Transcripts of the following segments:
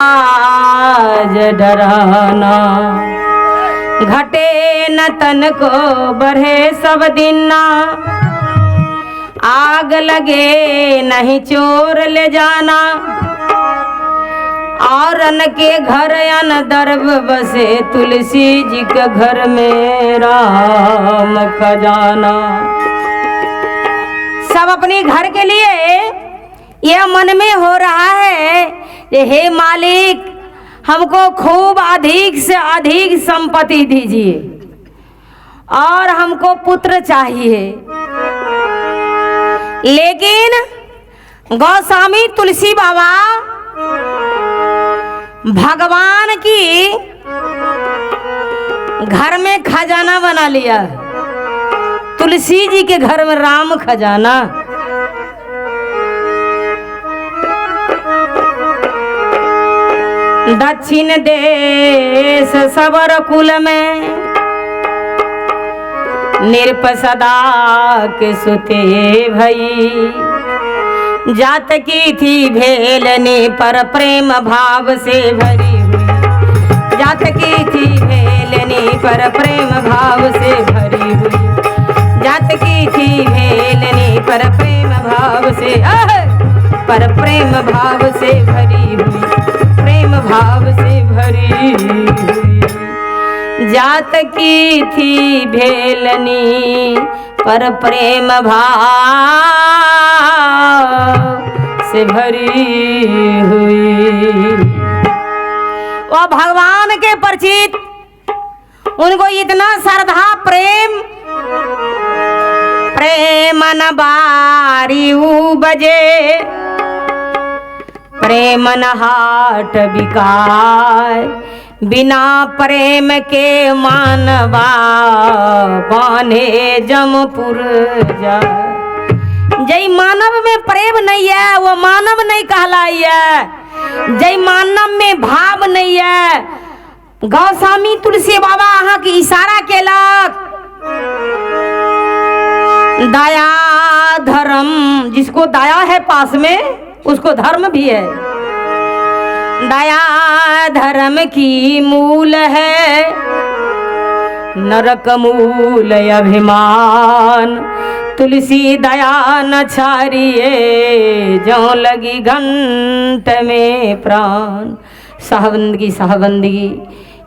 आज डराना घटे न तन को बढ़े सब दिन ना, आग लगे नहीं चोर ले जाना। और अन के घर अन दर्ब बसे, तुलसी जी के घर में राम खजाना। सब अपने घर के लिए यह मन में हो रहा है कि हे मालिक, हमको खूब अधिक से अधिक संपत्ति दीजिए और हमको पुत्र चाहिए। लेकिन गौस्वामी तुलसी बाबा भगवान की घर में खजाना बना लिया। तुलसी जी के घर में राम खजाना। दक्षिण देश सबर कुल में निरप सदा के सुते भई, जात की थी भेलनी पर प्रेम भाव से भरी हुई। जात की थी भेलनी पर प्रेम भाव से भरी हुई। जात की थी भेलनी पर प्रेम भाव से पर प्रेम भाव से भरी हुई। प्रेम भाव से भरी हुई। जात की थी भेलनी पर प्रेम भाव से भरी हुई। वह भगवान के परिचित, उनको इतना श्रद्धा प्रेम प्रेम न बारी बजे, प्रेम न हाट बिकाय। बिना प्रेम के मानवा बाने जमपुर जाए। जय मानव में प्रेम नहीं है वो मानव नहीं कहलाइए। जय मानव में भाव नहीं है। गौस्वामी तुलसी बाबा यहाँ की इशारा केलक। दया धर्म, जिसको दया है पास में उसको धर्म भी है। दया धर्म की मूल है, नरक मूल अभिमान। तुलसी दया न छारिए, जो लगी घंट में प्राण। साहबंदगी साहबंदगी।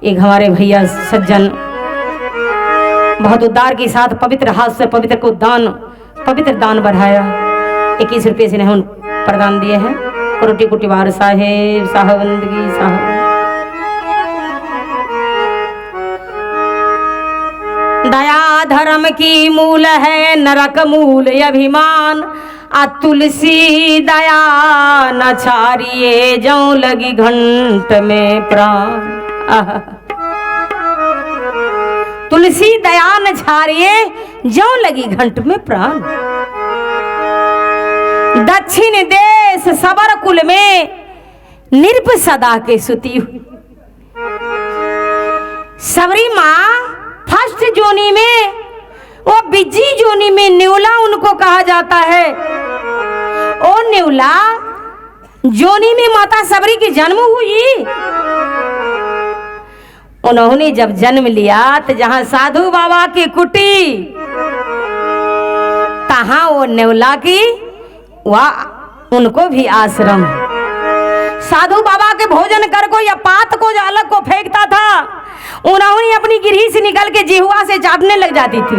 एक हमारे भैया सज्जन बहुत उद्धार के साथ पवित्र हाथ से पवित्र को पवित्र दान बढ़ाया। 21 रुपये से इन्हें प्रदान दिए हैं। कोटि कोटि बार साहेब साहबंदगी साहब। दया धर्म की मूल है, नरक मूल अभिमान। आ तुलसी दया न छारिए, जो लगी घंट में प्राण। तुलसी दया न छारिए, जो लगी घंट में प्राण। दक्षिण देश सबर कुल में निरप सदा के सुती हुई। सबरी माँ फर्स्ट जोनी में, वो बिज्जी जोनी में नेवला उनको कहा जाता है। ओ नेवला जोनी में माता सबरी की जन्म हुई। उन्होंने जब जन्म लिया तो जहां साधु बाबा की कुटी, तहां वो नेवला की वह उनको भी आश्रम। साधु बाबा के भोजन कर को या पात को जो अलग को फेंकता था, उन्होंने अपनी गिरही से निकल के जिह्वा से चाटने लग जाती थी।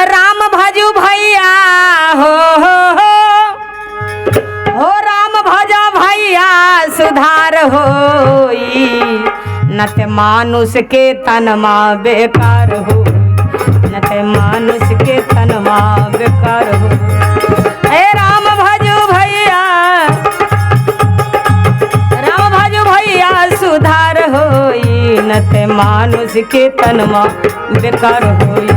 राम भजू भैया हो राम भजा भैया सुधार होई। नत मानुष के तनमा बेकार हो, नत मानुष के तनमा बेकार हो। हे राम भजो भैया, राम भजो भैया सुधार होई। नत मानुष के तनमा बेकार होई।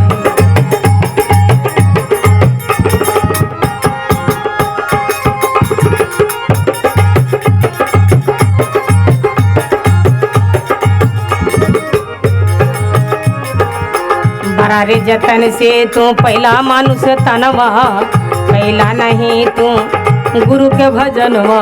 बरारे जतन से तू पहला मानुष तनवा, पहला नहीं तू गुरु के भजनवा।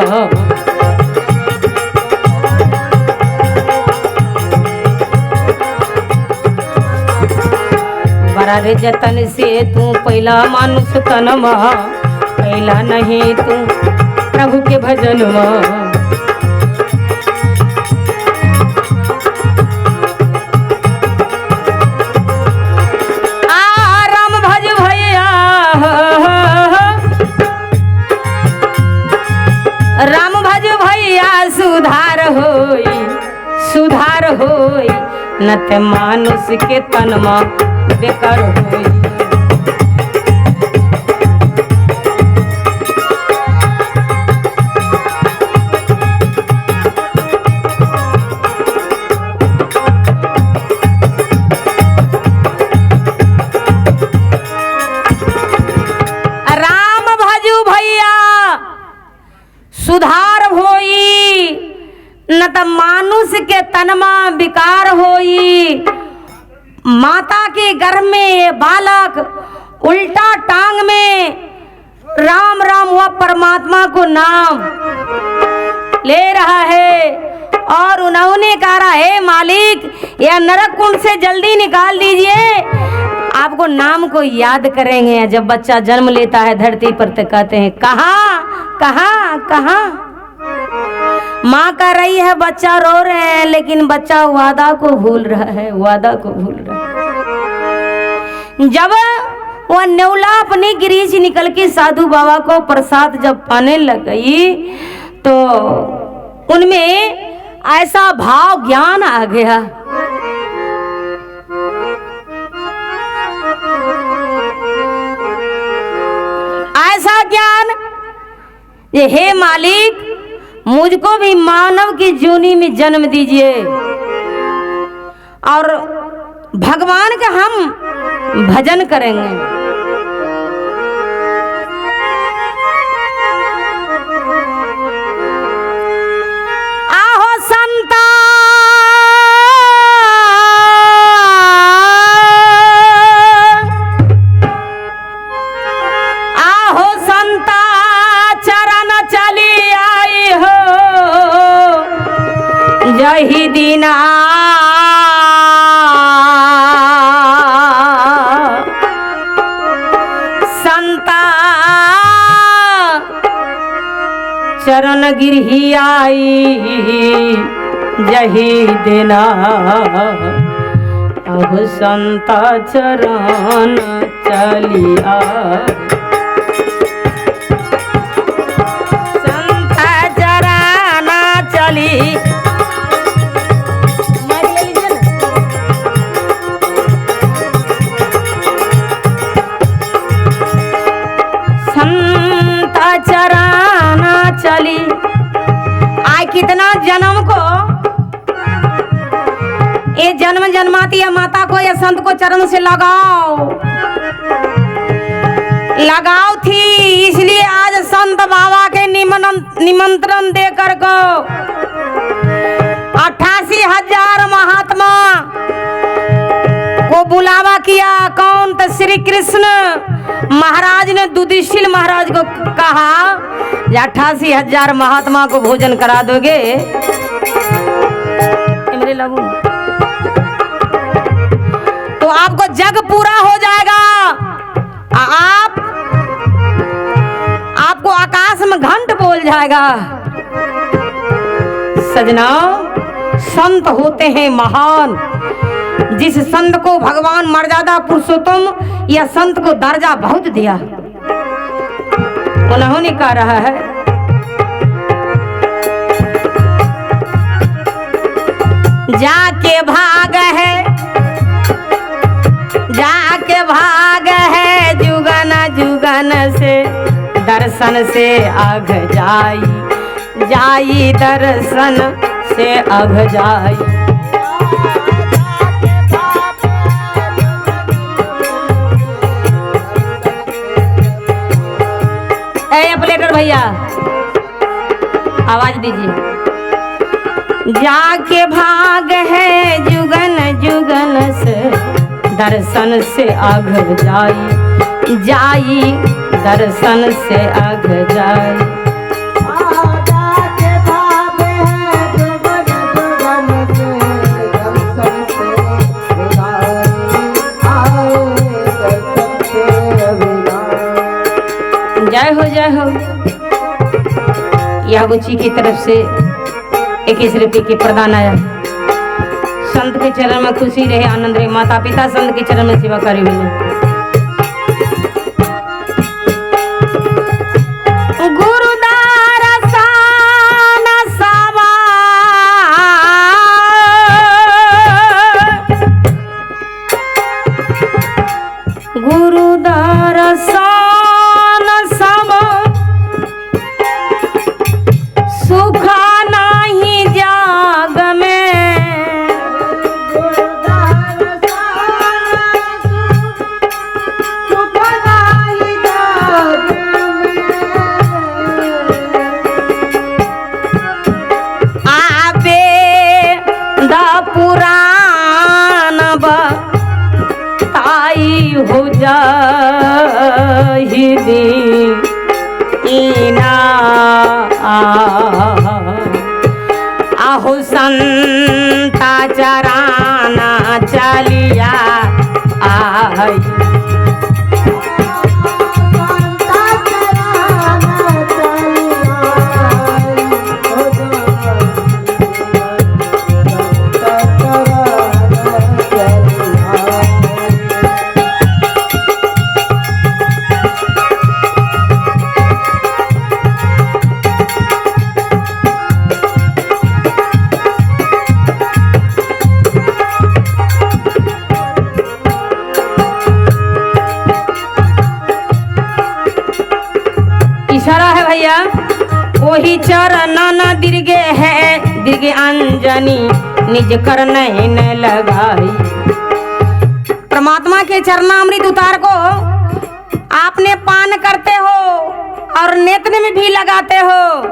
बड़ा रे जतन से तू पहला मानुष तनमा, पहला नहीं तू प्रभु के भजनवा। राम भज भैया सुधार होई, सुधार होई, न ते मानुष के तनमा बेकार होई। राम भजू भैया सुधार होई, न त मानुष के तनमा विकार होई। माता के गर्भ में बालक उल्टा टांग में राम राम वह परमात्मा को नाम ले रहा है, और उन्होंने कहा है मालिक यह नरक कुंड से जल्दी निकाल दीजिए। आपको नाम को याद करेंगे। जब बच्चा जन्म लेता है धरती पर तो कहते हैं कहाँ कहाँ कहाँ। माँ कह रही है बच्चा रो रहे हैं, लेकिन बच्चा वादा को भूल रहा है, वादा को भूल रहा है। जब वह नेवला अपनी गिरी से निकल के साधु बाबा को प्रसाद जब पाने लग गई तो उनमें ऐसा भाव ज्ञान आ गया। ऐसा ज्ञान ये हे मालिक मुझको भी मानव की जोनी में जन्म दीजिए, और भगवान का हम भजन करेंगे। आहो संता जही दीना संता चरण गिरही आई, जही देना अब संता चरण चलिया। संता चरण चली चली। आय कितना जन्म को ये जन्म जन्माती या माता को या संत को चरण से लगाओ लगाओ थी, इसलिए आज संत बाबा के निमंत्रण देकर को 88,000 महात्मा को बुलावा किया। कौन? तो श्री कृष्ण महाराज ने युधिष्ठिर महाराज को कहा 88,000 महात्मा को भोजन करा दोगे मेरे लगू तो आपको जग पूरा हो जाएगा। आपको आकाश में घंट बोल जाएगा। सजना संत होते हैं महान। जिस संत को भगवान मर्यादा पुरुषोत्तम या संत को दर्जा बहुत दिया, उन्होंने कहा रहा है जाके भाग है जुगन जुगन से दर्शन से आग जाई दर्शन से आग जाई। अपलेटर भैया आवाज दीजिए। जाके भाग है जुगन जुगन से दर्शन से आग जाई दर्शन से आग जाई। यह गुची की तरफ से 21 रुपये के प्रदान आया। संत के चरण में खुशी रहे, आनंद रहे। माता पिता संत के चरण में सेवा करे मिले। आहो संता चराना चलिया आई। इशारा है भैया, वही चरण न दीर्घे है दीर्घे अंजनी निज कर नैन लगाई। परमात्मा के चरणामृत उतार को आपने पान करते हो और नेत्र में भी लगाते हो।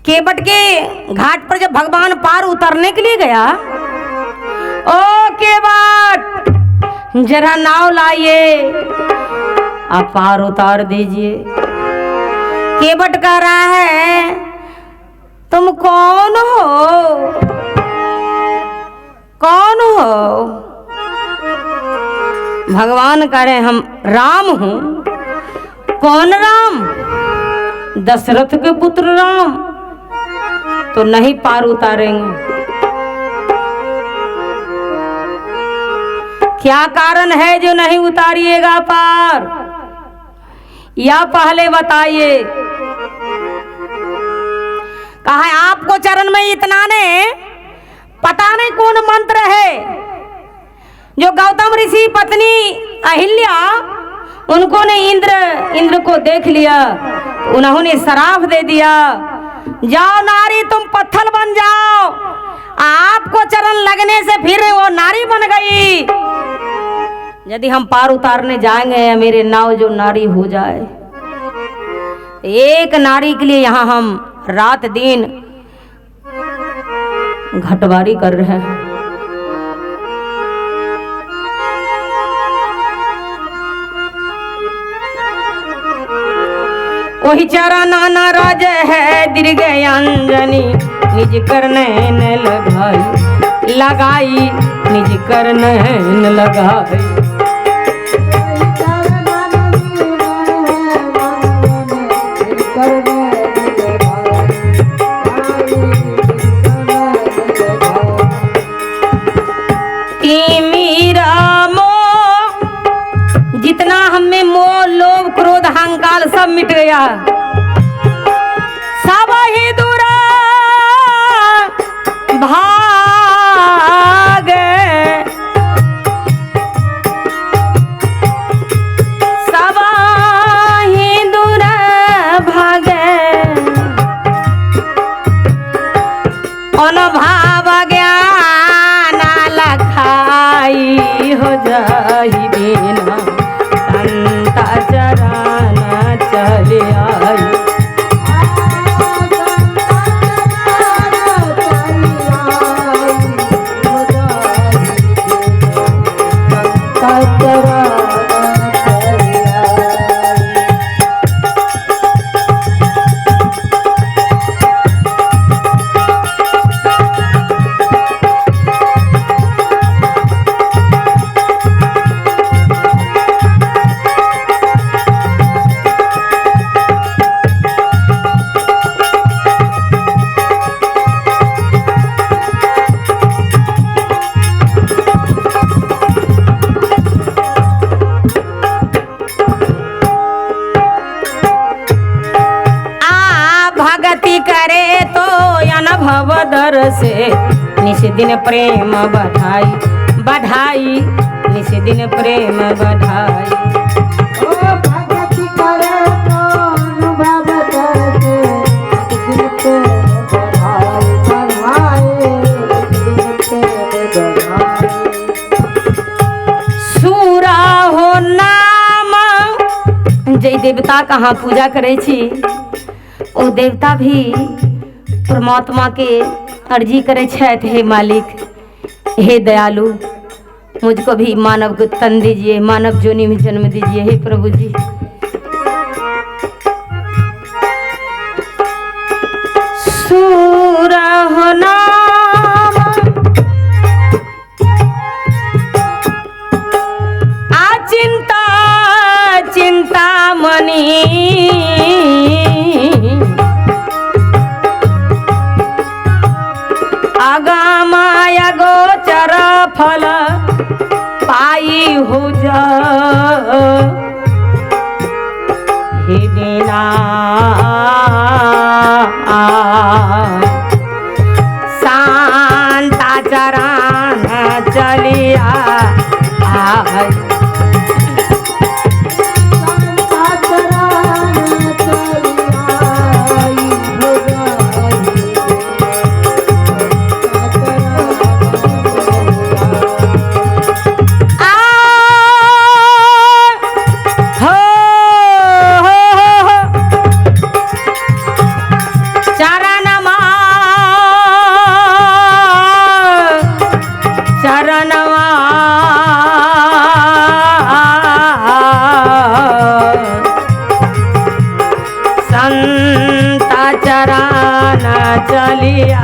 केवट के घाट पर जब भगवान पार उतरने के लिए गया, ओ केवट जरा नाव लाइए, आप पार उतार दीजिए। केवट कह रहा है, तुम कौन हो? कौन हो? भगवान कह रहे हम राम हूं। कौन राम? दशरथ के पुत्र राम। तो नहीं पार उतारेंगे। क्या कारण है जो नहीं उतारिएगा पार, या पहले बताइए। कहा है आपको चरण में इतना ने पता नहीं कौन मंत्र है जो गौतम ऋषि पत्नी अहिल्या उनको ने इंद्र को देख लिया, तो उन्होंने श्राप दे दिया, जाओ नारी तुम पत्थर बन जाओ। आपको चरण लगने से फिर वो नारी बन गई। यदि हम पार उतारने जाएंगे या मेरे नाव जो नारी हो जाए, एक नारी के लिए यहाँ हम रात दिन घटवारी कर रहे हैं। वही चरण नाना राज है दीर्घ अंजनी निज कर नैन लगाई निज कर नैन लगाई। जितना हमें मोह लोभ क्रोध अहंकार सब मिट गया, सब ही दूर भाग, सब ही दूर भागे। अनुभव ज्ञान लखाई हो जाहि बिना संता चरण चले आई। करे तो अनुभव दर से निस दिन प्रेम बढ़ाई बढ़ाई निस दिन प्रेम बढ़ाई। भक्ति करे तो अनुभव दर से निस दिन प्रेम बढ़ाई बढ़ाई। सूरा हो नाम जय देवता कहाँ पूजा करे छी ओ देवता भी परमात्मा के अर्जी करे छथि, हे मालिक हे दयालु मुझको भी मानव को तन दीजिए, मानव जोनी में जन्म दीजिए हे प्रभु जी। सूरा हो नाम चिंता चिंता मनी अगमाय गोचर फल पाई हो जा हे दीना शांता चरण चलिया संता चरण चलिया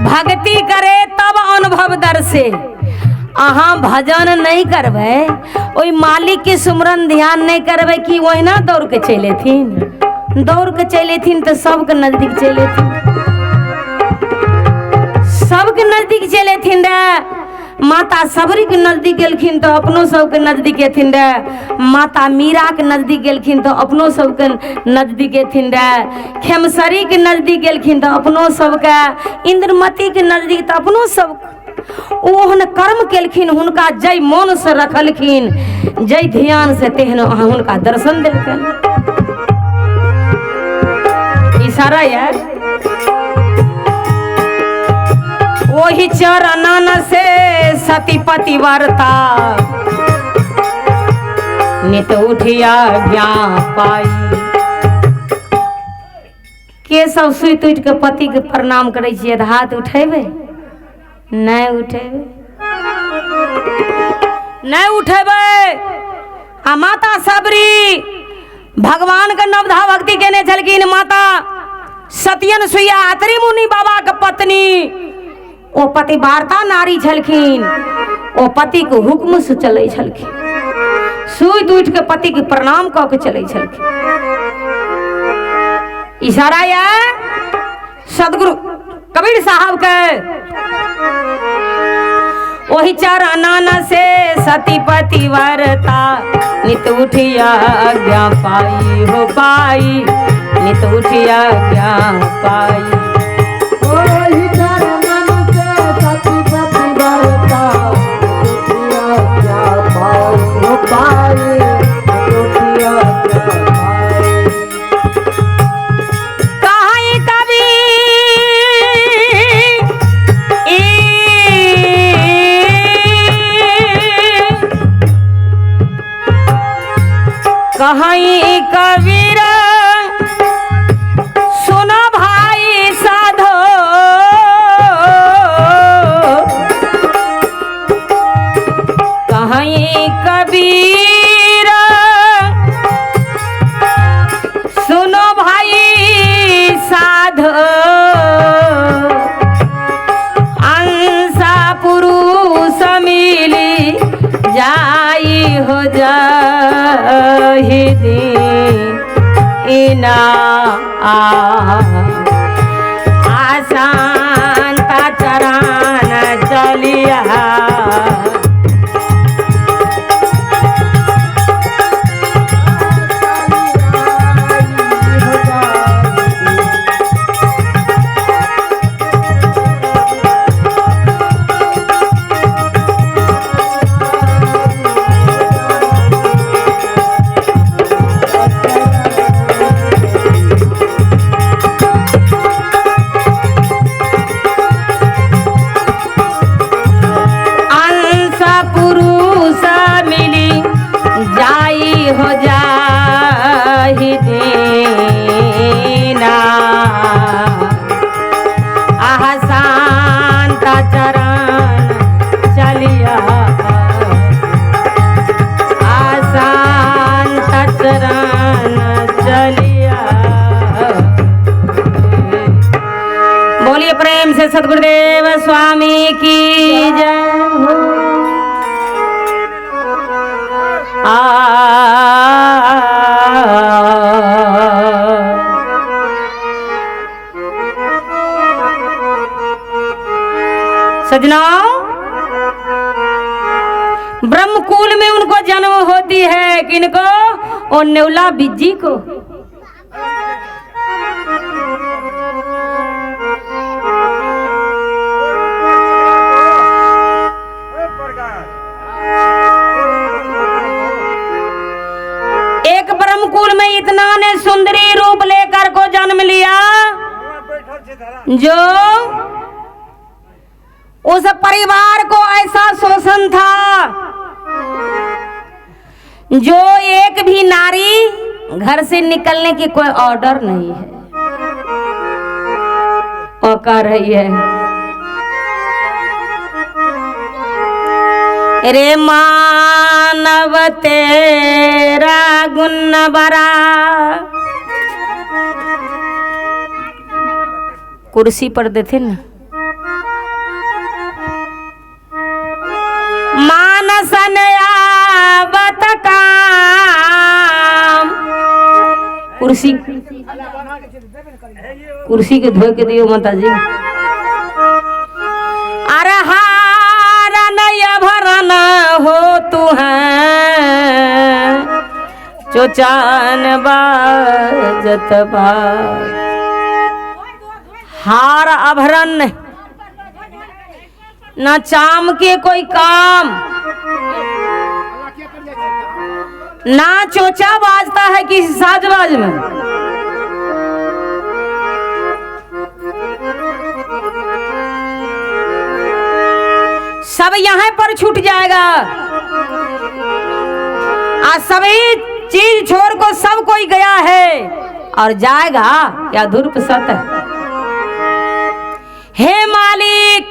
भक्ति करे तब अनुभव दर से अहाँ भजन नहीं करबै ओई मालिक के सुमरन ध्यान नहीं करबै कि ओहिना दौड़ के चलेथिन तो सबके नजदीक चलेथिन, सबके नजदीक चलेथिन रे। माता सबरी के नजदीक गेलखिन तो अपनो सबके नजदीक एथिन रे, माता मीरा के नजदीक गेलखिन तो अपनो सबके नजदीक एथिन रे, खेमसरी के नजदीक गेलखिन तो अपनो सबके, इंद्रमती के नजदीक तो अपनो सब ओहन कर्म केलखिन हुनका जय मन से रखलखिन जय ध्यान से तेहन हुनका दर्शन देलखिन। इशारा यार वही चरणन से सतीपति वार्ता नित उठिया ज्ञान पाई। के सब सुइत उठ के पति के प्रणाम करे छियै तो हाथ उठेबे नहीं उठेबे नहीं उठेबे। आ माता सबरी भगवान के नवधा भक्ति केने छलखिन, माता सत्यन सुइया अत्रि मुनि बाबा के पत्नी ओ पतिवार्ता नारी छलखिन, ओ पति के हुक्म से चले छलखिन, सुइत उठ के पति के प्रणाम क के चले छलखिन। इशारा या सदगुरु कबीर साहब के वही चरणन से सतीपति वार्ता नित उठिया आज्ञा पाई हो पाई, नित उठिया आज्ञा पाई। वही चरणन से सतीपति वार्ता उठिया आज्ञा पाई हो पाई, उठिया आज्ञा पाई। कहीं कभी कहीं कबीर सुनो भाई साधो, कहीं कबीर सुनो भाई साधो, अंसा पुरुष मिली जाई हो जाहिदी इना आसान चरण चलिया सतगुरुदेव स्वामी की जय हो। सजनाओ, ब्रह्मकुल में उनको जन्म होती है, किनको? और नेवला बिज्जी को। एक ब्रह्मकुल में इतना ने सुंदरी रूप लेकर को जन्म लिया, जो उस परिवार को ऐसा शोषण था, जो एक भी नारी घर से निकलने की कोई ऑर्डर नहीं है और कर रही है। रे मानव तेरा गुण बरा। कुर्सी पर देते ना, मानसन आवत काम। कुर्सी के धो के दियो माता जी। अरे हारन भरन हो तू है, चोचान बाजत बाज। हार आभरण ना चाम के कोई काम, ना चोचा बाजता है किसी साजबाज में। सब यहाँ पर छूट जाएगा। आज सभी चीज छोड़ को सब कोई गया है और जाएगा या धूर्त सत। हे मालिक,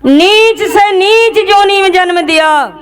नीच से नीच जोनी में जन्म दिया।